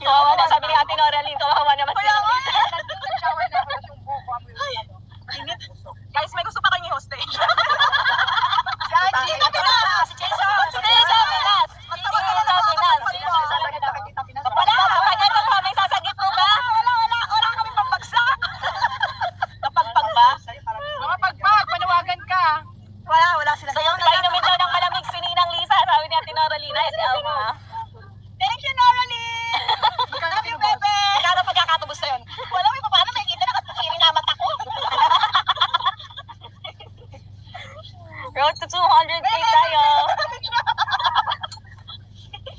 Kawawa na, sabi ni Ate Noraline, kawawa naman sila. Shower na ako yung buko. Guys, may gusto pa kayong i-hostage. Si Pinas! Si Jason! Si Jason Pinas! Wala! Kapag ito po, may sasagip mo ba? Wala kami pagbagsak. Kapagpag ba? Mga pagpag, panawagan ka. Wala sila. Sa'yo na inumin daw ng malamig si Ninang Lisa, sabi ni Ate Noralina. Thank you, Noraline! Love you, Pepe! Magkano pagkakatubos na yun? Wala, may paano nakikita na kasi na mata ko. Road to 200k tayo.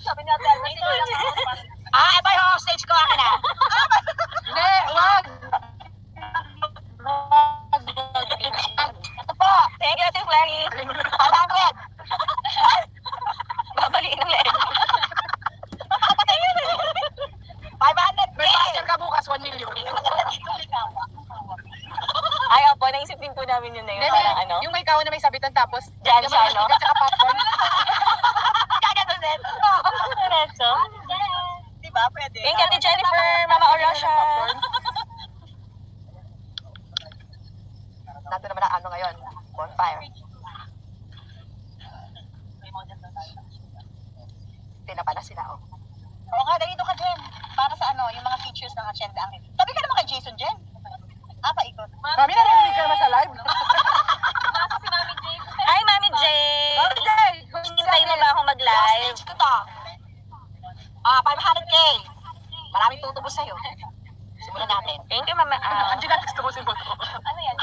Sabi ni Ate Alma, ito yung hostage ko, akin na. Hindi, wag. Ito po. Thank you, Ate Flary. Pabangwit. Babaliin ng leeg. 500k. May pastel ka bukas, 1 million. Ay, opo, naisip din po namin yun na yun. Parang ano? Yung may kawan na may sabitan tapos, Diyan siya, no? Tsaka popcorn. Kagano din. Diretso. Diba, pwede. Thank you, Ate Jennifer, Mama Orosha. Nato naman ang ano ngayon, bonfire. Tinapa na sila, oh. Oo nga, dito ka, Jen. Para sa ano, yung mga features ng Hacienda Angel. Tabi ka naman kay Jason, Jen. Paikot. Mami, narinig ka naman sa live. Nasa si Mami J. Hi, Mami J. Mami J. Hinintay mo ba akong mag-live? Stage ko to. 500k. Maraming tutubos sa'yo. Simulan natin. Thank you, Mama. Anginatics to mo si Boto. Ano yan?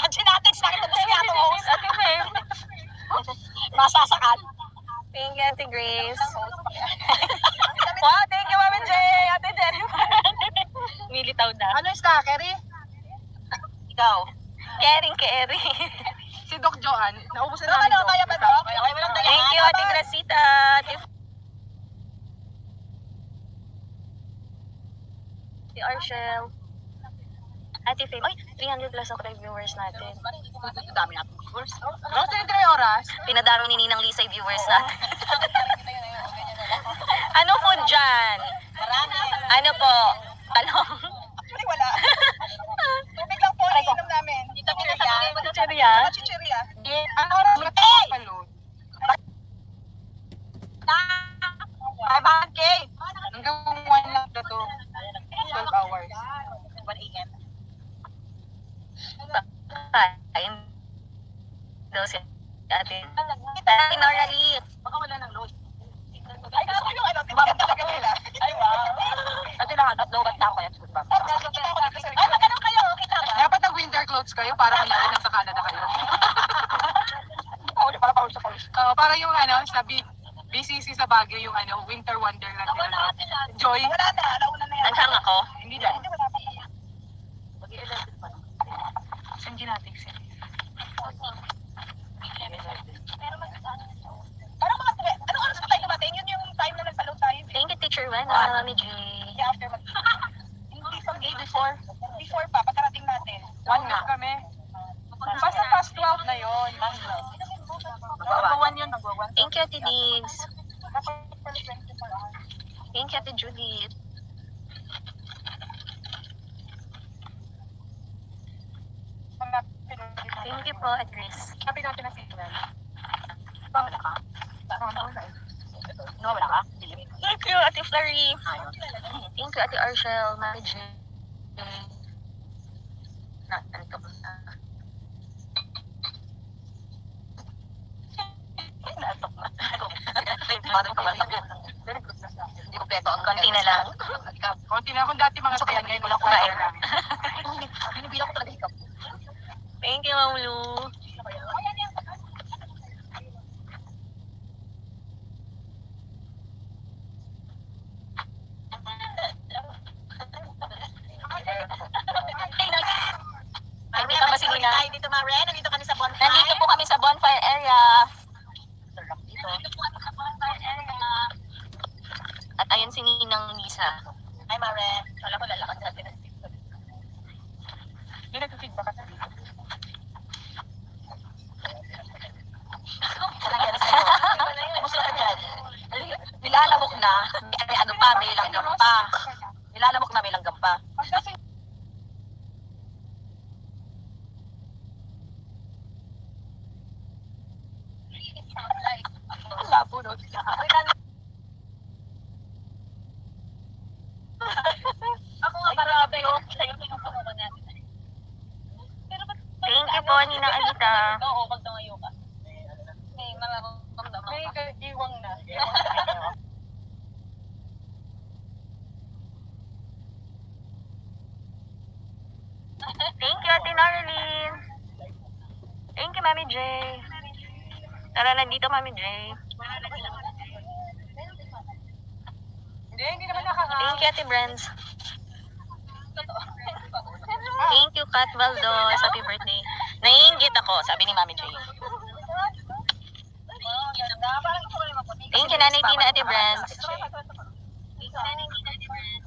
Anginatics, nakitubos niya itong host. Ate Faye. Masasakan. Thank you, Ate Grace. Wow, thank you, Mami J. Ate Jennifer. Militaw na. Ano yung stackery? Ikaw. Kering. Si Doc Joan. Naubusan namin Doc. Kaya ba, Doc? Thank you, Ate Gracita. Ate Arshel. Ate Faye. Ay, 300 plus ang viewers natin. Dami natin viewers. Rose, 3 oras. Pinadaro ni Ninang Lisa yung viewers natin. Ano food dyan? Marami. Ano po? Talong? Actually, wala. Tubig lang po, iinom namin. Chicheria? Chicheria? Ano oras ba ito kapalod? 500k. Hanggang 1 lang na to. 12 hours. 1 a.m. Kain daw si Ate. Ate Noralie. Baka wala ng load. Ay, gusto ko yung ano, tibagan talaga nila. Ay, wow. Ate lang, lobat na ako kaya. Ay, magkano kayo? Kita ba? Dapat nag-winter clothes kayo para kayo nasa Canada kayo. Para paul sa paul. Para yung ano, sa BCC sa Baguio, yung ano, winter wonderland nila. Joy. Wala na, nauna na yan. Naghang ako? Hindi lang. Hindi, wala pa kaya. Mag-11 pa. Saan genetics yan? Pero parang mga ano oras pa tayo dumating? Yun yung time na nagpaload tayo. Thank you, Teacher Wen. Mami G. Yeah, after hindi pag before. Before pa, pagkarating natin. 1 nga. Kami. Basta past 12 na yun. Magwawan yun, magwawan. Thank you, Ate Diggs. Thank you, Ate Judith. Thank you po, Adris. Happy natin na signal. Wala ka? No, wala ka? Thank you, Ate Flurry. Thank you, Ate Arshel, Mary J. Ito. Natok na. Hindi kompleto. Konti na lang. Konti na akong dati mga Kaya ngayon wala ko na air. Binibilang ko talaga ikaw. Thank you, Maulu. Nandito ba si Nina? Nandito kami sa bonfire. Nandito po kami sa bonfire area. Nandito po kami sa bonfire area. At ayun si Ninang Lisa. Hi, Mare. Wala ko lalakad natin. Hindi nag-feedback ka dito. Kumusta ka dyan? Nilalabok na. Ano pa, may langgam pa. Nilalamok na may langgam pa. Wala po, no? Ako nga parabi, oh. Sa'yo pinupuno natin. Thank you po, Ninang Alita. Oo, pag tumayo ka. May mararamdaman ka. May kagiwang na. Thank you, Ate Noraline. Thank you, Mami J. Tara lang dito, Mami J. Hindi naman nakaka. Thank you, Ate Brands. Thank you, Kat Valdos. Happy birthday. Naiingit ako, sabi ni Mami J. Thank you, Nanay Tina, Ate Brands.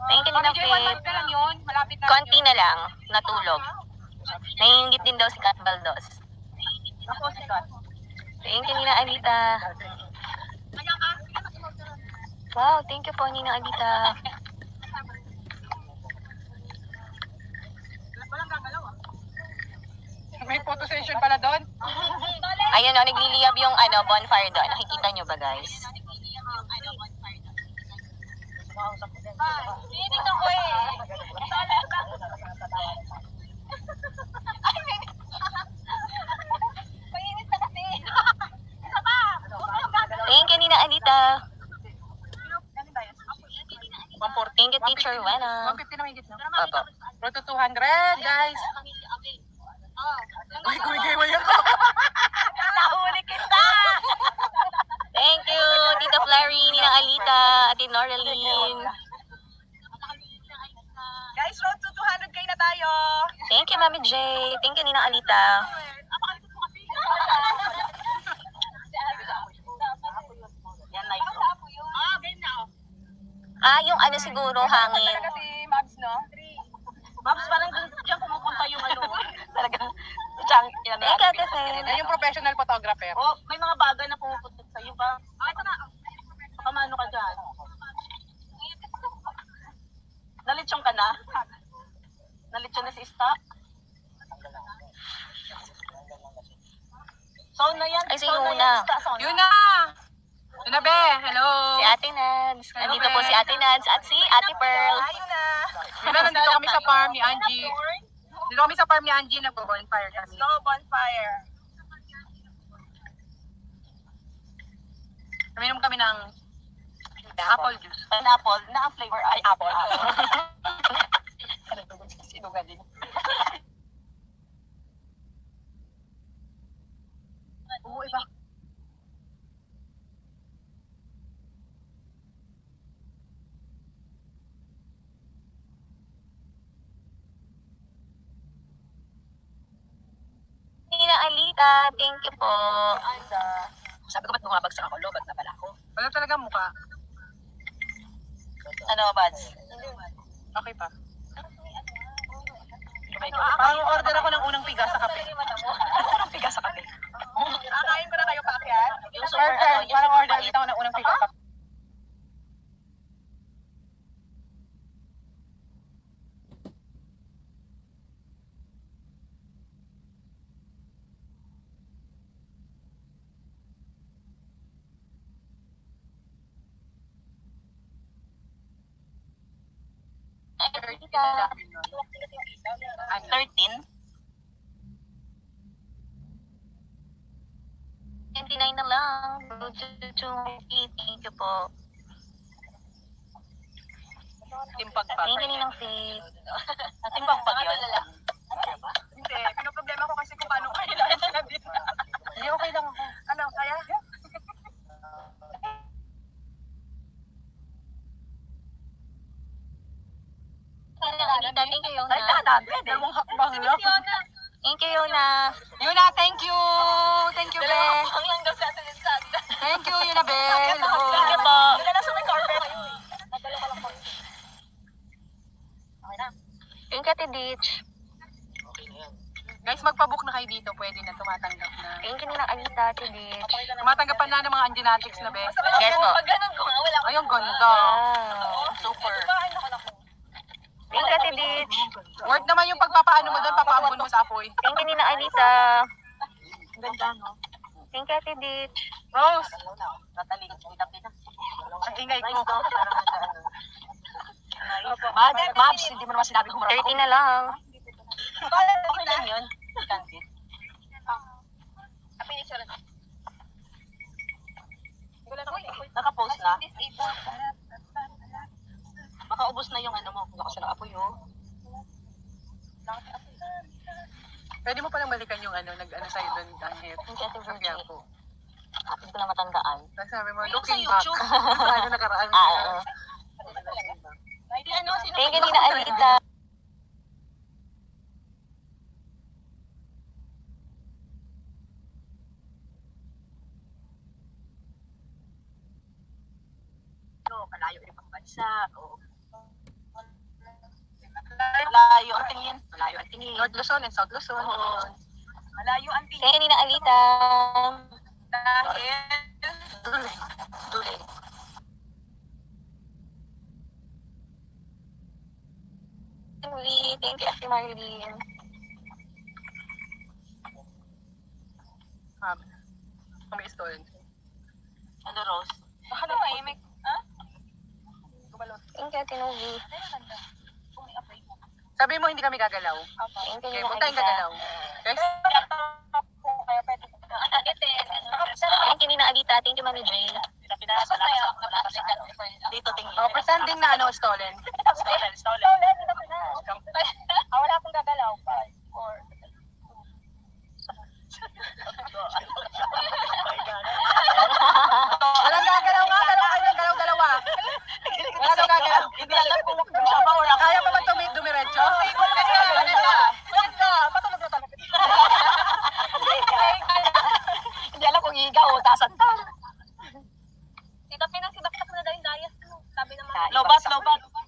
Thank you, Ninang Faith. Na lang yun. Malapit na. Konti na lang, natulog. Naiingit din daw si Kat Valdos. Ako si Kat. Thank you, Ninang Alita. Wow, thank you po, Ninang Alita. May photo session pala doon. Ayun o, nagliliyab yung bonfire doon. Nakikita nyo ba, guys? Tinitignan ko eh. Mainit na kasi. Isa pa. Thank you, Nina Anita. Thank you, Teacher Wena. 150 na may gitna. Opo. Road to 200, guys. Ay, kumigay mo yan. Nahuli kita! Thank you, Tita Flary, Ninang Alita, Ate Noraline. Guys, road to 200k na tayo. Thank you, Mami J. Thank you, Ninang Alita. Yung siguro, hangin. Talaga si Mabs, no? Mabs, parang diyan pumupunta yung Talagang, tiyang, yan. Thank you, Ate Fe. Yan yung professional photographer. Oh, may mga bagay na pumupunta sa'yo ba? Ito na. Pamano ka dyan? Nalitsyon ka na? Nalitsyon na si Ista? So na yan. Ay, si Yuna. Yuna! Yuna, be. Hello. Si Ate Nads. Nandito po si Ate Nads at si Ate Pearl. Yuna, nandito kami sa farm ni Angie. Dito kami sa farm ni Angie, nagbo-bonfire kami. Let's go, bonfire. Kaminom kami ng apple juice. Pineapple. Na ang flavor ay apple. Sinugan din. Oo, iba. Nina Alita, thank you po. Sabi ko ba't bumabagsak ako? Lobag na pala ako. Wala talaga mukha. Ano, Bads? Okay pa. Parang Parang order ako ng unang piga sa kape. Unang piga sa kape. Kakain ko na kayo paakyat. Yung super, Parang order dito ako ng unang piga sa kape. Alita. 13? 29 na lang. Go to thank you po. Timpagpag. Thank you, Ninang Faith. Timpagpag yun? Hindi, pinoproblema ko kasi kung paano kailangan sinabi na. Hindi, okay lang ako. Ano, kaya? Thank you, Yona. Dalawang hakbang lang. Thank you, Yona. Yuna, thank you! Thank you, be! Thank you, Yuna, be! Hello! Thank you po. Wala na sa may carpet. Nagdala ka lang po. Okay na. Thank you, Ate Ditch. Guys, magpabook na kayo dito. Pwede na tumatanggap na. Thank you Ninang Alita, Tidit. Tumatanggapan na ng mga Angenatics na, be. Yes po. Pag ganun ko nga, wala ko. Ay, ang ganda. Wow. Super. Thank you, Tidit. Worth naman yung pagpapaano mo doon, papaambon mo sa apoy. Thank you Ninang Alita. Ganda, no? Thank you, Tidit. Rose, Nataling, kita-kita. ang ingay ko. Mabs, hindi mo naman sinabi ko 30 na lang. Okay lang yun. Candid. Naka-post na? Baka ubos na yung ano mo. Baka siya nakapoy, oh. Pwede mo palang balikan yung nag-ano sa'yo doon, Angel. Thank you, Ate Ang Virgie. ko. Hindi ko na matandaan. Tapos sabi mo, Yung sa looking back. YouTube. Ano nakaraan. Oo. Thank you, Ninang Alita. Malayo yung ibang bansa. Malayo ang tingin. Malayo ang tingin. North Luzon and South Luzon. Oo. Malayo ang tingin. Thank you, Ninang Alita. Dahil, duli. Thank you, Ate Marilyn. Kami stone. Ano, Rose? Ano ba, Imek? Ha? Thank you, Ate Novi. Sabi mo, hindi kami gagalaw. Thank you, Okay, Ninang huwag tayong Alita. gagalaw. Guys, Thank you, Ninang Alita. Thank you, Mami Jay. Dito tingin. pretending na stolen. Stolen. Wala akong gagalaw. 5, 4. Walang gagalaw nga, dalawa kayo ng galaw-dalawa. Wala daw gagalaw. Hindi alam kung siya ba or ako. Kaya pa ba dumiretso? Patulog na talaga. Hindi alam kung higaw o tasan ta. Tita Pinang, sibaksak na daw yung dayas mo. Sabi naman. Lobat.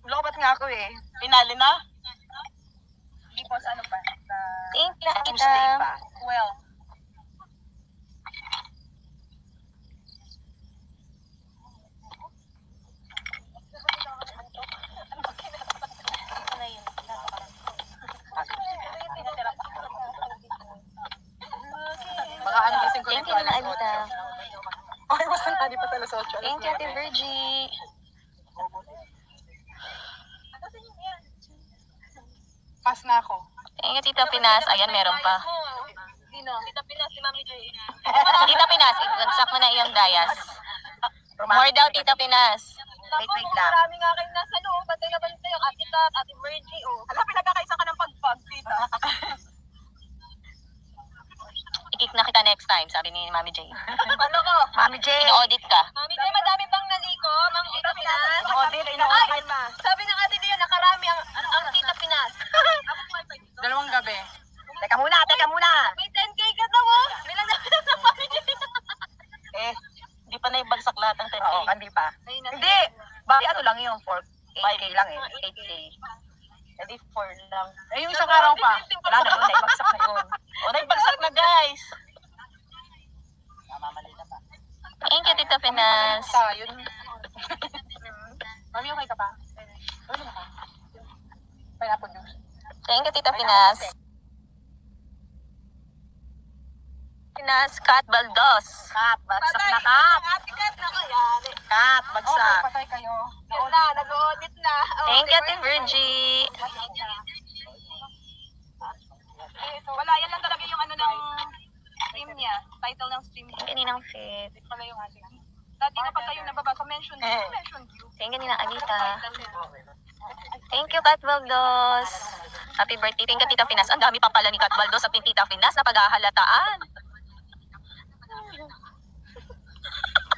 Lobat nga ako eh. Pinali na? Hindi po sa ano pa? Sa Thank you, Tuesday Tita. pa. Well, baka gising ko Thank nito you, Ninang alas Alita. 8. Ay, basta na, di pa alas 8. Thank you, Ate Virgie. Pass na ako. Thank you, Tita Pinas. Ayan, meron pa. Sino? Tita Pinas, si Mami Joy. Tita Pinas, ibagsak mo na iyong dayas. More daw, Tita Pinas. Wait lang. Marami nga kayo nasa loob. Bantay na bantay ang Ate Kat, Ate Virgie, oh. Alam, pinagkakaisa ka ng pagpag, tita. I-kick na kita next time, sabi ni Mami J. Ano ko? Mami J. In-audit ka. Mami Joy, madami pang naliko. Ma'am Tita Pinas. In-audit, Ay, sabi ng Ate Dio, nakarami ang Tita Pinas. 2 gabi. Teka muna. May 10K ka daw, oh. Bilang na sa Mami Joy. Di pa na ibagsak lahat ng 10K. Oo, hindi pa. Hindi. Bali ano lang yun, 8K lang eh. 8K. Hindi 4 lang. Eh, yung isang araw pa. Wala na, naibagsak na yun. O, naibagsak na, guys. Thank you, Tita Pinas. Yun. Mami, okay ka pa? Ano ka? Pineapple juice. Thank you, Tita Pinas. Pinas, Kat Baldos. Kat, bagsak na, Kat. Ate Kat, nakayari. Kat, bagsak. Patay kayo. Yun na, nag-audit na. Thank you, Ate Virgie. Wala, yan lang talaga yung ano ng stream niya. Title ng stream niya. Thank you, Ninang Fit. Pala yung ating. Dati kapag kayo nababasa, mention you. Thank you, Ninang Alita. Thank you, Kat Baldos. Happy birthday. Thank you, Tita Pinas. Ang dami pa pala ni Kat Baldos at ni Tita Pinas na paghahalataan.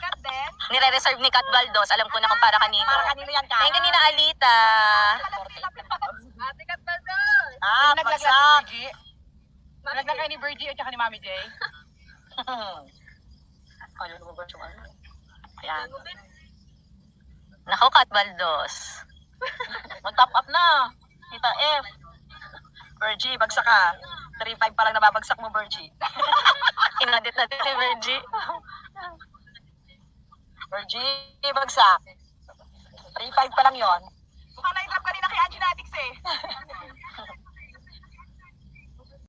Kat din. Nire-reserve ni Kat Baldos. Alam ko na kung para kanino. Para kanino yan, Kat? Thank you, Ninang Alita. Ate Kat Baldos. Ah, Naglaglag bagsak. ni Virgie. Naglaglag kayo ni Virgie at saka ni Mami J. Ano mo ba yung ano? Ayan. Nako, Kat Baldos. Mag-top up na. Tita F. Virgie, bagsak ka. 3.5 pa lang nababagsak mo, Virgie. Inadit natin si Virgie. Virgie, bagsak. 3.5 pa lang yon. Mukhang na-drop kanina kay Angie Natix eh.